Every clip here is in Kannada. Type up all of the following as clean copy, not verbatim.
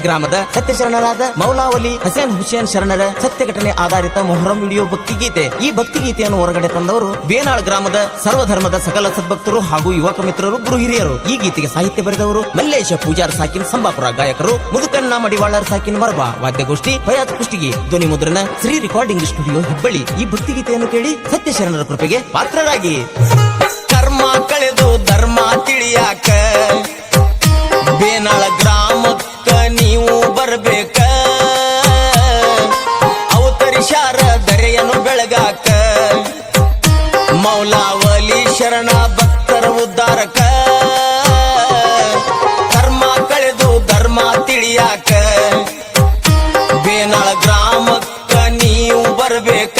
ಗ್ರಾಮದ ಸತ್ಯ ಶರಣರಾದ ಮೌಲಾವಲಿ ಹಸೇನ್ ಹುಸೇನ್ ಶರಣರ ಸತ್ಯ ಘಟನೆ ಆಧಾರಿತ ಮೊಹರಂ ವಿಡಿಯೋ ಭಕ್ತಿಗೀತೆ. ಈ ಭಕ್ತಿಗೀತೆಯನ್ನು ಹೊರಗಡೆ ತಂದವರು ಬೇನಾಳ್ ಗ್ರಾಮದ ಸರ್ವಧರ್ಮದ ಸಕಲ ಸದ್ಭಕ್ತರು ಹಾಗೂ ಯುವಕ ಮಿತ್ರರು, ಗುರು ಹಿರಿಯರು. ಈ ಗೀತೆಗೆ ಸಾಹಿತ್ಯ ಬರೆದವರು ಮಲ್ಲೇಶ ಪೂಜಾರ್ ಸಾಕಿನ್ ಸಂಬಾಪುರ, ಗಾಯಕರು ಮುದುಕಣ್ಣ ಮಡಿವಾಳರ್ ಸಾಕಿನ್ ಮರಬ, ವಾದ್ಯಗೋಷ್ಠಿ ಫಯಾಜ್ ಕುಷ್ಟಗಿ, ಧ್ವನಿ ಮುದ್ರಣ ಶ್ರೀ ರೆಕಾರ್ಡಿಂಗ್ ಸ್ಟುಡಿಯೋ ಹುಬ್ಬಳ್ಳಿ. ಈ ಭಕ್ತಿಗೀತೆಯನ್ನು ಕೇಳಿ ಸತ್ಯ ಶರಣರ ಕೃಪೆಗೆ ಪಾತ್ರರಾಗಿ. ಕರ್ಮ ಕಳೆದು ಧರ್ಮ ತಿಳಿಯಾಕ ಬೇನಾಳ ಗ್ರಾಮಕ್ಕ ನೀವು ಬರ್ಬೇಕ, ಅವತರಿಶಾರ ಧರೆಯನ್ನು ಬೆಳಗಾಕ, ಮೌಲಾವಲಿ ಶರಣ ಭಕ್ತರ ಉದ್ಧಾರಕ. ಕರ್ಮ ಕಳೆದು ಧರ್ಮ ತಿಳಿಯಾಕ ಬೇನಾಳ ಗ್ರಾಮಕ್ಕ ನೀವು ಬರ್ಬೇಕ,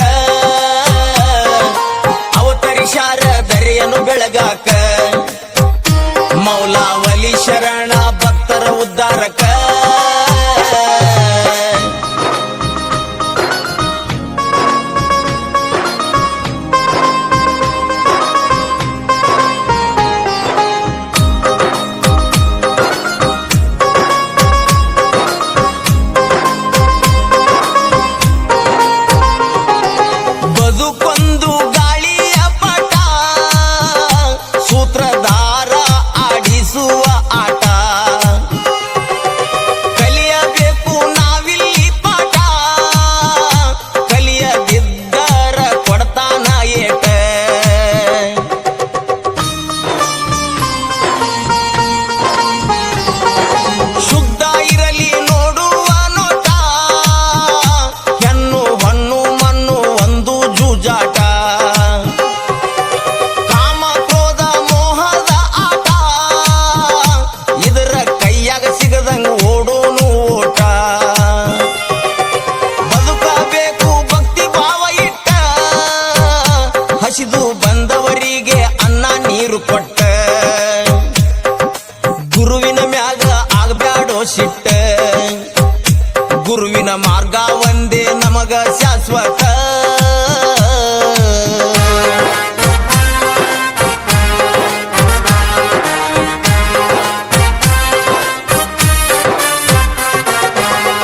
ಅವತರಿಶಾರ ಧರೆಯನ್ನು ಬೆಳಗಾಕ, ಮೌಲಾವಲಿ ಶರಣ ಭಕ್ತರ ಉದ್ಧಾರಕ. ಬದುಕೊಂದು ಗಾಳಿಯ ಪಟ, ಸೂತ್ರಧಾರ ಆಡಿಸುವ ಆಟ, ಕಲಿಯಬೇಕು ನಾವಿಲ್ಲಿ ಪಾಠ, ಕಲಿಯದಿದ್ದರ ಕೊಡ್ತಾನ ಏಟ. ಶುದ್ಧ ಇರಲಿ ನೋಡುವ ನೋಟ, ಹೆಣ್ಣು ಹಣ್ಣು ಮಣ್ಣು ಒಂದು ಜೂಜಾಟ, ಕಾಮ ಕ್ರೋಧ ಮೋಹದ ಆಟ, ಇದರ ಕೈಯಾಗ ಸಿಗದಂಗ ಓಡೋನು ಓಟ. ಬದುಕಬೇಕು ಭಕ್ತಿ ಭಾವ ಇಟ್ಟ, ಹಸಿದು ಬಂದವರಿಗೆ ಅನ್ನ ನೀರು ಕೊಟ್ಟ, ಗುರುವಿನ ಮ್ಯಾಗ ಆಗ್ಬ್ಯಾಡೋ ಸಿಟ್ಟ, ಗುರುವಿನ ಮಾರ್ಗ ಒಂದೇ ನಮಗ ಶಾಶ್ವತ.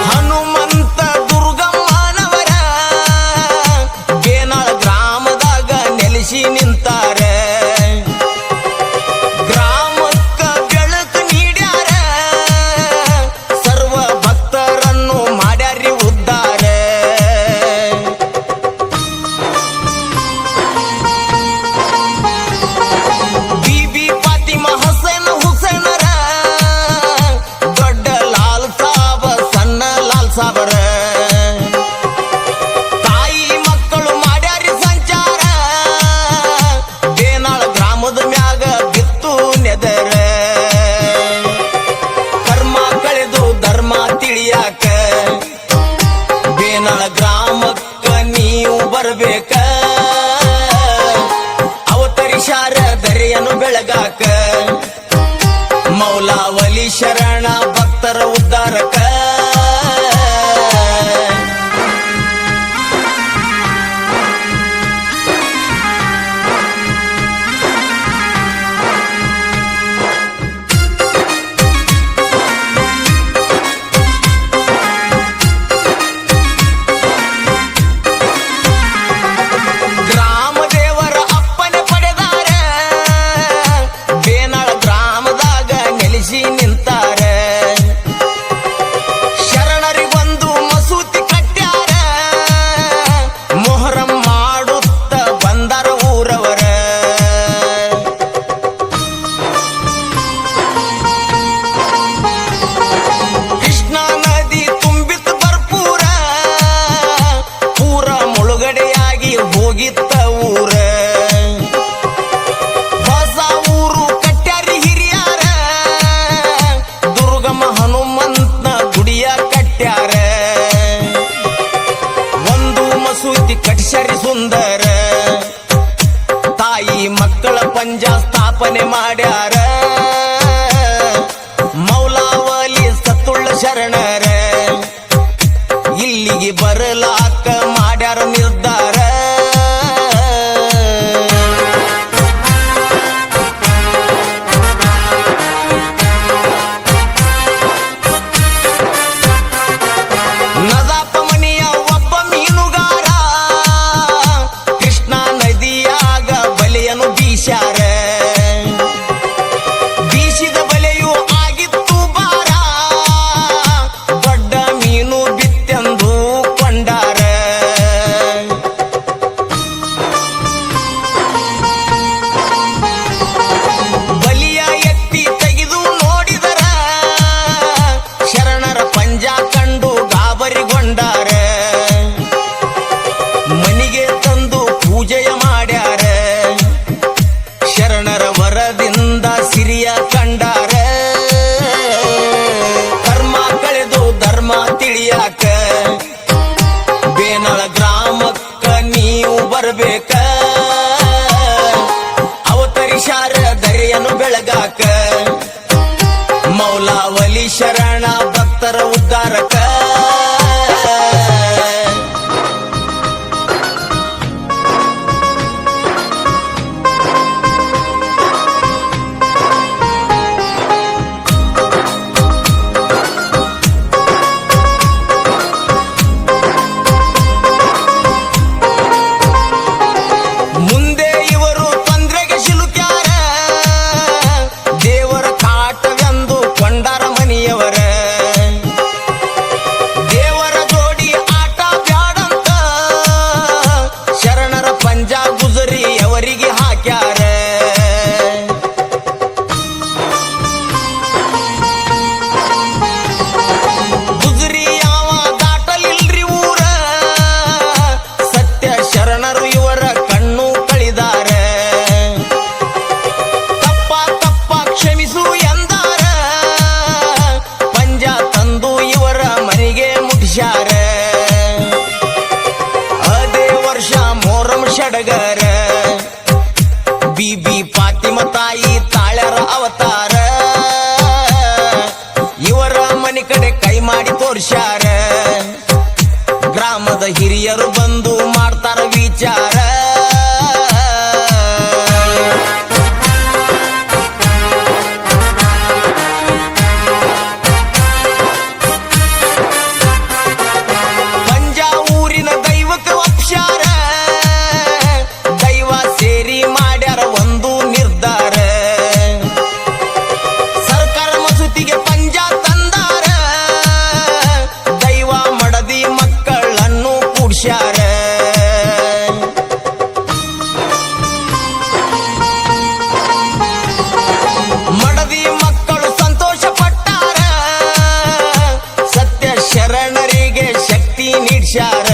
ಹನುಮಂತ ದುರ್ಗಮ್ಮನವರ ಬೇನಾಳ ಗ್ರಾಮದಾಗ ನೆಲೆಸಿ ನಿಂತಾರ, ಗ್ರಾಮಕ್ಕ ಬೆಳಕು ನೀಡ್ಯಾರ, ಸರ್ವ ಭಕ್ತರನ್ನು ಮಾಡ್ಯಾರಿ ಉದ್ಧಾರ. ಬಿಬಿ ಫಾತಿಮಾ ಹಸೇನ್ ಹುಸೇನರ, ದೊಡ್ಡ ಲಾಲ್ ಸಾಬ ಸಣ್ಣ ಲಾಲ್ ಸಾಬರ, ತಾಯಿ ಮಕ್ಕಳು ಮಾಡ್ಯಾರಿ ಸಂಚಾರ, ಬೇನಾಳ ಗ್ರಾಮದ ಮ್ಯಾಗ ಬಿತ್ತು ನೆದರ. ಕರ್ಮ ಕಳೆದು ಧರ್ಮ ತಿಳಿಯಾಕ ಬೇನಾಳ ಗ್ರಾಮಕ್ಕ ನೀವು ಬರ್ಬೇಕ, ಅವತರಿಶಾರ ಧರೆಯನ್ನು ಬೆಳಗಾಕ, ಮೌಲಾವಲಿ ಶರಣ ಭಕ್ತರ ಉದ್ಧಾರಕ. ಗ್ರಾಮ ದೇವರ ಅಪ್ಪನೆ ಪಡೆದಾರ, ಬೇನಾಳ ಗ್ರಾಮದಾಗ ನೆಲೆಸಿ ನಿಂತಾರ, ಶರಣರಿಗೊಂದು ಮಸೂತಿ ಕಟ್ಟ್ಯಾರ, ಮೊಹರಂ ಮಾಡುತ್ತ ಬಂದರ ಊರವರ. ಕೃಷ್ಣ ನದಿ ತುಂಬಿತ್ ಭರ್ಪೂರ, ಪೂರ ಮುಳುಗಡೆಯಾಗಿ ಹೋಗಿತ್ತ ಊರ. ಹೊಸ ಊರು ಕಟ್ಟ್ಯಾರಿ ಹಿರಿಯಾರ, ದುರ್ಗಮ್ಮ ಹನುಮಂತನ ಗುಡಿಯ ಕಟ್ಟ್ಯಾರ, ಒಂದು ಮಸೂತಿ ಕಟ್ಸ್ಯಾರಿ ಸುಂದರ, ತಾಯಿ ಮಕ್ಕಳ ಪಂಜ ಸ್ಥಾಪನೆ ಮಾಡ್ಯಾರ, ಮೌಲಾವಲಿ ಸತ್ತುಳ್ಳ ಶರಣರ ಇಲ್ಲಿಗೆ ಬರಲಾಕ ಮಾಡ್ಯಾರ ನಿರ್ಧಾರ. ತಿಳಿಯಾಕ ಬೇನಾಳ ಗ್ರಾಮಕ್ಕ ನೀವು ಬರ್ಬೇಕ ಅವತರಿಸಾರ ದರೆಯನ್ನು ಬೆಳಗಾಕ ಮೌಲಾವಲಿ ಶರಣ ಭಕ್ತರ ಉದ್ಧಾರಕ ಸಡಗರ ಬಿಬಿ ಫಾತಿಮ ತಾಯಿ ತಾಳ್ಯಾರ ಅವತಾರ ಇವರ ಮನೆ ಕಡೆ ಕೈ ಮಾಡಿ ತೋರ್ಸ್ಯಾರ ಗ್ರಾಮದ ಹಿರಿಯರು ಬಂದು ಮಾಡ್ತಾರ ವಿಚಾರ ಮಡದಿ ಮಕ್ಕಳು ಸಂತೋಷ ಪಟ್ಟಾರ ಸತ್ಯ ಶರಣರಿಗೆ ಶಕ್ತಿ ನೀಡ್ಸ್ಯಾರ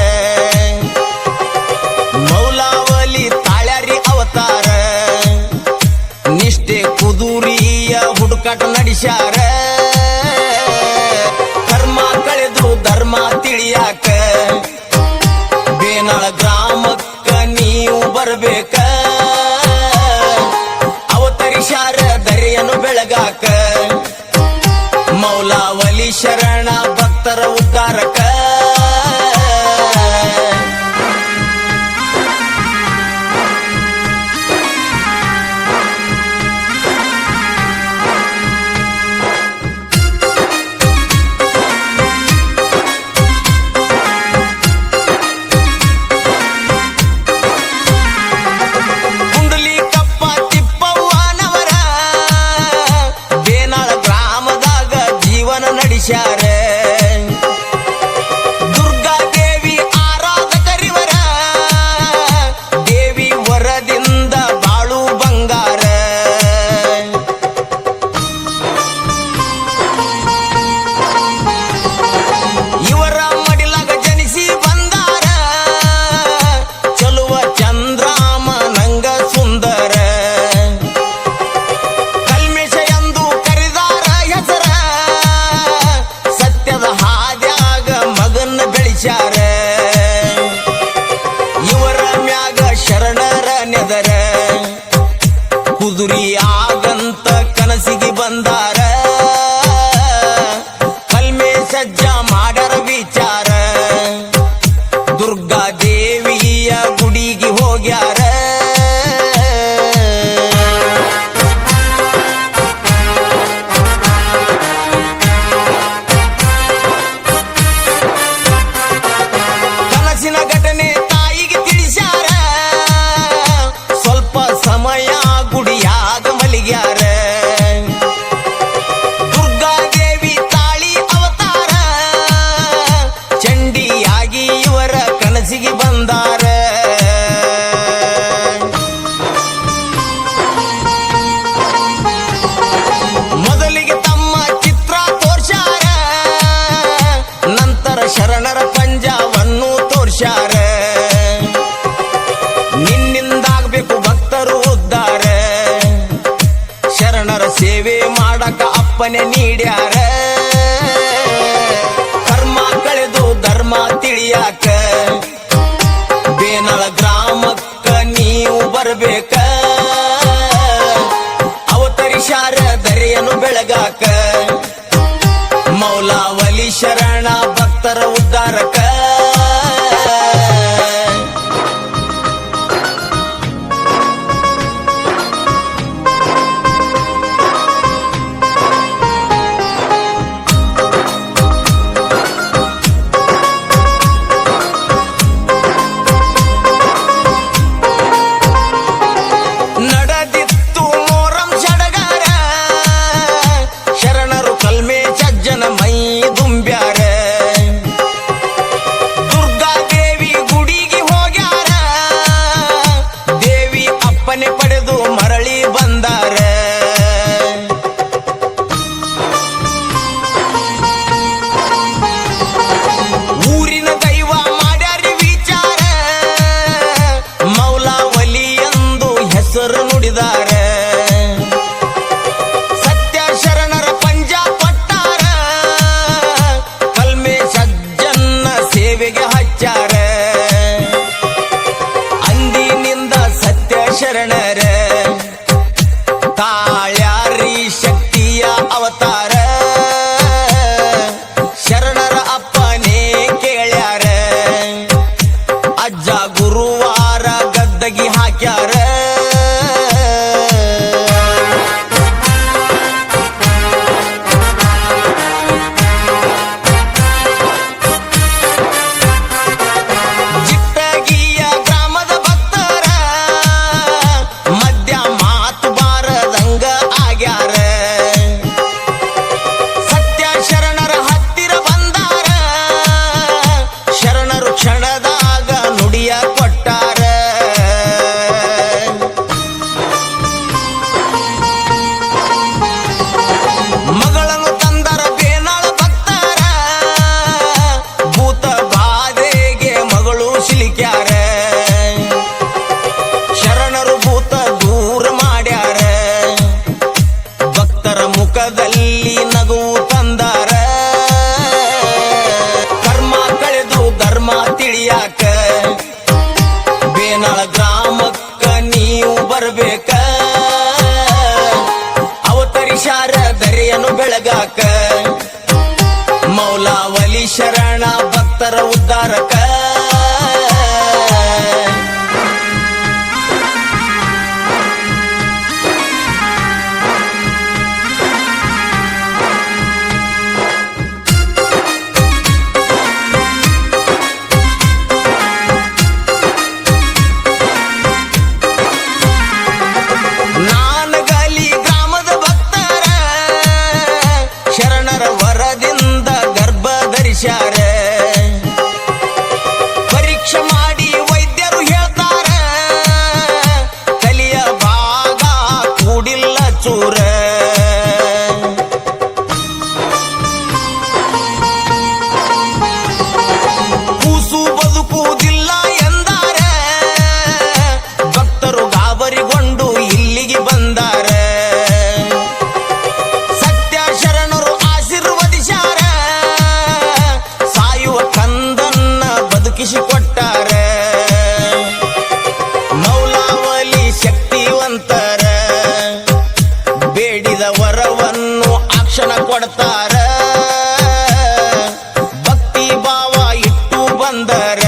ಮೌಲಾವಲಿ ತಾಳ್ಯಾರಿ ಅವತಾರ ನಿಷ್ಠೆ ಕುದುರಿಯ ಹುಡುಕಾಟ ನಡೆಸ್ಯಾರ ಕರ್ಮ ಕಳೆದು ಧರ್ಮ ತಿಳಿಯಾಕ ಬೇನಾಳ ಗ್ರಾಮಕ್ಕ ನೀವು ಬರ್ಬೇಕ ಅವತರಿಸಾರ ದರೆಯನ್ನು ಬೆಳಗಾಕ ಮೌಲಾವಲಿ ಶರಣ ಭಕ್ತರ ಉದ್ಧಾರಕ ದುರ್ಗಾದೇವಿ ಆರಾಧಕರಿವರ ದೇವಿ ವರದಿಂದ ಬಾಳು ಬಂಗಾರ ಇವರ ಮಡಿಲಾಗ ಜನಿಸಿ ಬಂದಾರ ಚಲುವ ಚಂದ್ರಾಮ ನಂಗ ಸುಂದರ ಕಲ್ಮೇಶ ಎಂದು ಕರೆದಾರ ಹೆಸರ ಹಾದ್ಯಾಗ ಮಗನ ಬೆಳೆಸ್ಯಾರ ಇವರ ಮ್ಯಾಗ ಶರಣರ ನೆದರ ಕುದುರಿ ಆಗಂತ ಕನಸಿಗೆ ಬಂದಾರ ಕಲ್ಮೆ ಸಜ್ಜ ಮಾಡರ ವಿಚಾರ ದುರ್ಗಾದೇವಿಯ ಗುಡಿಗೆ ಹೋಗ್ಯಾರ ಘಟನೆ ತಾಯಿಗೆ ತಿಳಿಸ್ಯಾರ ಸ್ವಲ್ಪ ಸಮಯ ಗುಡಿಯಾಗ ಮಲಿಗ್ಯಾರ ದುರ್ಗಾದೇವಿ ತಾಳಿ ಅವತಾರ ಚಂಡಿಯಾಗಿ ಇವರ ಕನಸಿಗೆ ಬಂದಾರ ಮೊದಲಿಗೆ ತಮ್ಮ ಚಿತ್ರ ತೋರ್ಸ್ಯಾರ ನಂತರ ಶರಣರ ಪಂಜವನ್ನು ತೋರ್ಸ್ಯಾರ ನಿನ್ನಿಂದಾಗಬೇಕು ಭಕ್ತರು ಉದ್ಧಾರ ಶರಣರ ಸೇವೆ ಮಾಡಕ ಅಪ್ಪನೆ ನೀಡ್ಯಾರ ಕರ್ಮ ಕಳೆದು ಭಕ್ತರ ಉದ್ಧಾರಕ ಪಡೆದು ಮರಳಿ ಬಂದಾರ ಊರಿನ ದೈವ ಮಾಡ್ಯಾರಿ ವಿಚಾರ ಮೌಲಾವಲಿ ಎಂದು ಹೆಸರು ನುಡಿದಾರ ಸತ್ಯ ಶರಣರ ಪಂಜ ಕೊಟ್ಟಾರ ಕಲ್ಮೆ ಸಜ್ಜನ್ನ ಸೇವೆಗೆ ಹಚ್ಚಾರ ಅಂದಿನಿಂದ ಸತ್ಯ ಶರಣರ ತಾಳ್ಯಾರಿ ಶಕ್ತಿಯ ಅವತಾರ ಶರಣರ ಅಪ್ಪನೇ ಕೇಳ್ಯಾರ ಅಜ್ಜ ಗುರುವಾರ ಗದ್ದಗಿ ಹಾಕ್ಯಾರ ಕ್ಷಣದಾಗ ನುಡಿಯ ಕೊಟ್ಟಾರ ಮಗಳನ್ನು ತಂದರ ಬೇನಾಳ ಭಕ್ತರ ಭೂತ ಬಾಧೆಗೆ ಮಗಳು ಸಿಲುಕ್ಯಾರ ಶರಣರು ಭೂತ ದೂರ ಮಾಡ್ಯಾರ ಭಕ್ತರ ಮುಖದಲ್ಲಿ ನಗುವು ತಂದಾರ ಧರ್ಮ ತಿಳಿಯಾಕ ಬೇನಾಳ ಗ್ರಾಮಕ್ಕ ನೀವು ಬರ್ಬೇಕ ಅವತರಿಸಾರ ದರೆಯನ್ನು ಬೆಳಗಾಕ ಮೌಲಾವಲಿ ಶರಣ ಭಕ್ತರ ಉದ್ಧಾರಕ ವರದಿಂದ ಗರ್ಭ ಧರಿಸ್ಯಾರ ಪರೀಕ್ಷೆ ಮಾಡಿ ವೈದ್ಯರು ಹೇಳ್ತಾರ ಕಲಿಯ ಭಾಗ ಕೂಡಿಲ್ಲ ಚೂರ ಕೂಸು ಬದುಕುವುದಿಲ್ಲ ಎಂದಾರ ಭಕ್ತರು ಗಾಬರಿಗೊಂಡು ಇಲ್ಲಿಗೆ ಬಂದಾರ ಕೊಟ್ಟಾರ ಮೌಲಾವಲಿ ಶಕ್ತಿವಂತರ ಬೇಡಿದ ವರವನ್ನು ಅಕ್ಷಣ ಕೊಡ್ತಾರ ಭಕ್ತಿ ಭಾವ ಇಟ್ಟು ಬಂದರ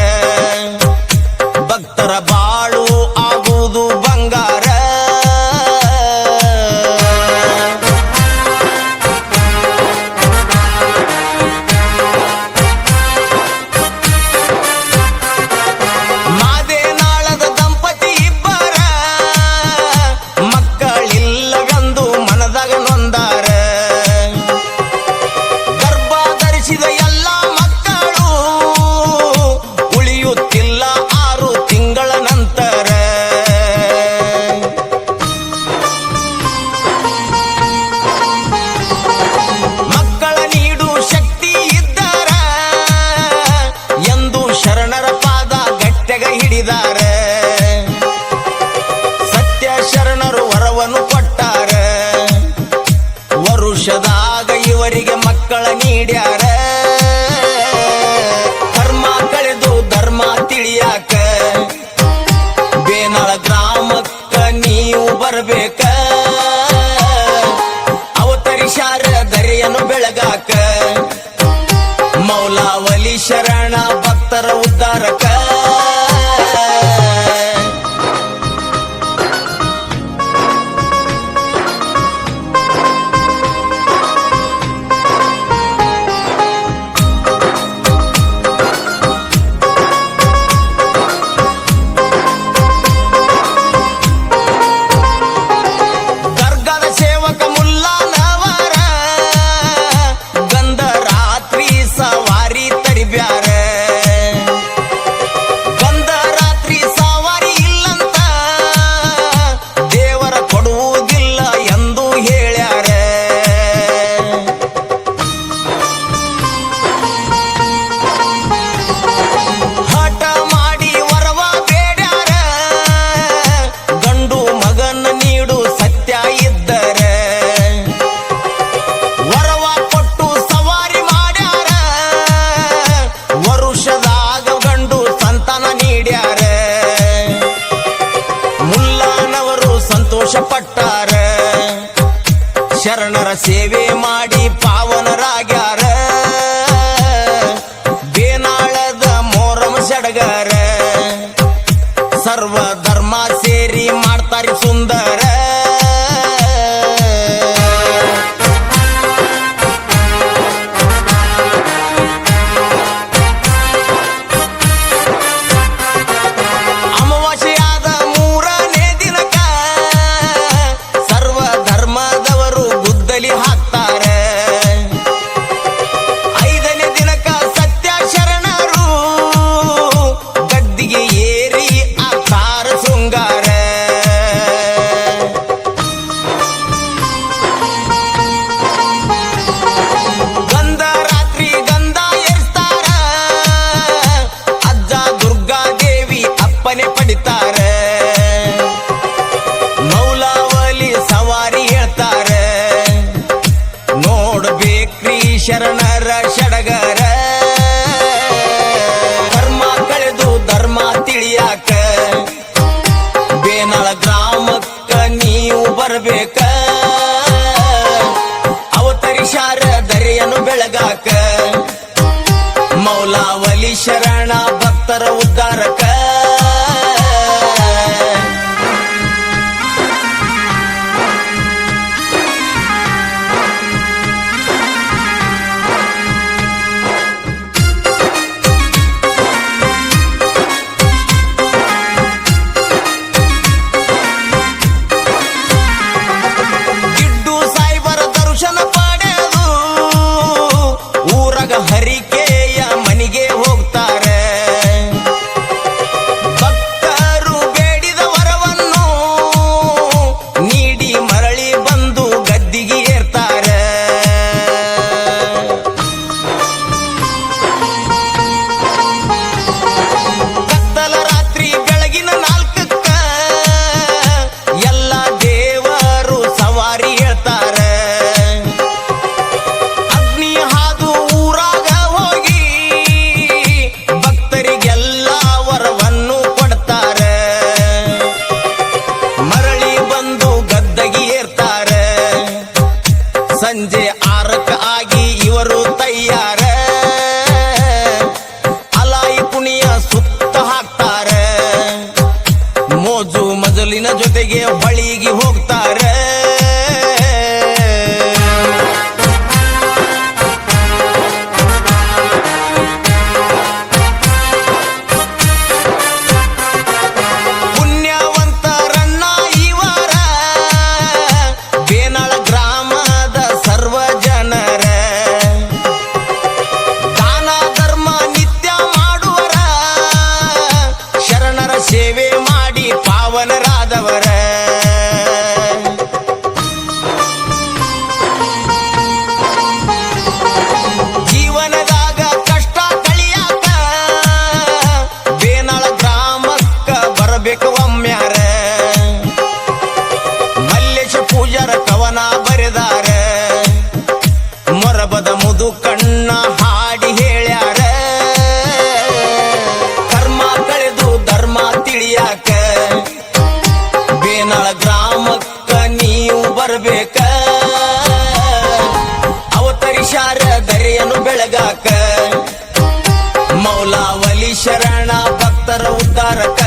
ಭಕ್ತರ ಬಾಳು ಆಗುವುದು ಬಂಗಾರ ಎಲ್ಲ ಮಕ್ಕಳು ಉಳಿಯುತ್ತಿಲ್ಲ 6 ತಿಂಗಳ ನಂತರ ಮಕ್ಕಳ ನೀಡು ಶಕ್ತಿ ಇದ್ದಾರ ಎಂದು ಶರಣರ ಪಾದ ಗಟ್ಟೆಗ ಹಿಡಿದಾರ ಸತ್ಯ ಶರಣರು ವರವನ್ನು ಕೊಟ್ಟಾರ ವರುಷದಾಗ ಇವರಿಗೆ ಮಕ್ಕಳ ನೀಡ್ಯಾರ ತಿಳಿಯಾಕ ಬೇನಾಳ ಗ್ರಾಮಕ್ಕ ನೀವು ಬರ್ಬೇಕ ಅವತರಿಸಾರ ದರೆಯನ್ನು ಬೆಳಗಾಕ ಮೌಲಾವಲಿ ಶರಣ ಭಕ್ತರ ಉದ್ಧಾರಕ ಪಟ್ಟಾರ ಶರಣರ ಸೇವೆ ಮಾಡಿ ಪಾವನರಾಗ್ಯಾರ ಬೇನಾಳದ ಮೋರಂ ಸಡಗರ ಸರ್ವ ಧರ್ಮ ಸೇರಿ ಮಾಡ್ತಾರಿ ಸುಂದರ ಶರಣರ ಸಡಗರ ಧರ್ಮ ಕಳೆದು ಧರ್ಮ ತಿಳಿಯಾಕ ಬೇನಾಳ ಗ್ರಾಮಕ್ಕ ನೀವು ಬರಬೇಕ ಅವತರಿಸಾರ ದರೆಯನ್ನು ಬೆಳಗಾಕ ಮೌಲಾವಲಿ ಶರಣ ಭಕ್ತರ ಉದ್ಧಾರಕ ಹರಿಕೆಯ ಮನಿಗೆ ಹೋಗ್ತಾರೆ ಭಕ್ತರು ಬೇಡಿದ ವರವನ್ನು ನೀಡಿ ಮರಳಿ ಬಂದು ಗದ್ದಿಗೆ ಏರ್ತಾರೆ ಕತ್ತಲ ರಾತ್ರಿ ಬೆಳಗಿನ 4ಕ್ಕ ಎಲ್ಲ ದೇವರು ಸವಾರಿ ಹೇಳ್ತಾರೆ ಸಂಜೆ 6ಕ್ಕೆ ಆಗಿ ಇವರು ತಯ್ಯಾರ ಅಲಾಯಿ ಕುಣಿಯ ಸುತ್ತ ಹಾಕ್ತಾರೆ ಮೋಜು ಮಜಲಿನ ಜೊತೆಗೆ ಹೊಳಿಗೆ ಹೋಗ್ತಾರೆ ಪುಣ್ಯವಂತರನ್ನ ಇವರ ಬೇನಾಳ ಗ್ರಾಮದ ಸರ್ವ ಜನರ ದಾನ ಧರ್ಮ ನಿತ್ಯ ಮಾಡುವರ ಶರಣರ ಸೇವೆ ಮಾಡಿ ಪಾವನರಾದವರ ಜೀವನದಾಗ ಕಷ್ಟ ಕಳಿಯಾಕ ಬೇನಾಳ ಗ್ರಾಮಕ್ಕ ಬರಬೇಕು ಒಮ್ಮ್ಯಾರ ಮಲ್ಲೇಶ ಪೂಜಾರ ಕವನ ಬರೆದಾರ ಮೊರಬದ ಮುದು ಕಣ್ಣ ಹಾಡಿ ಹೇಳ್ಯಾರ ಧರ್ಮ ಕಳೆದು ಧರ್ಮ ತಿಳಿಯಾಕ ಶರಣ ಭಕ್ತರ ಉದ್ಧಾರಕ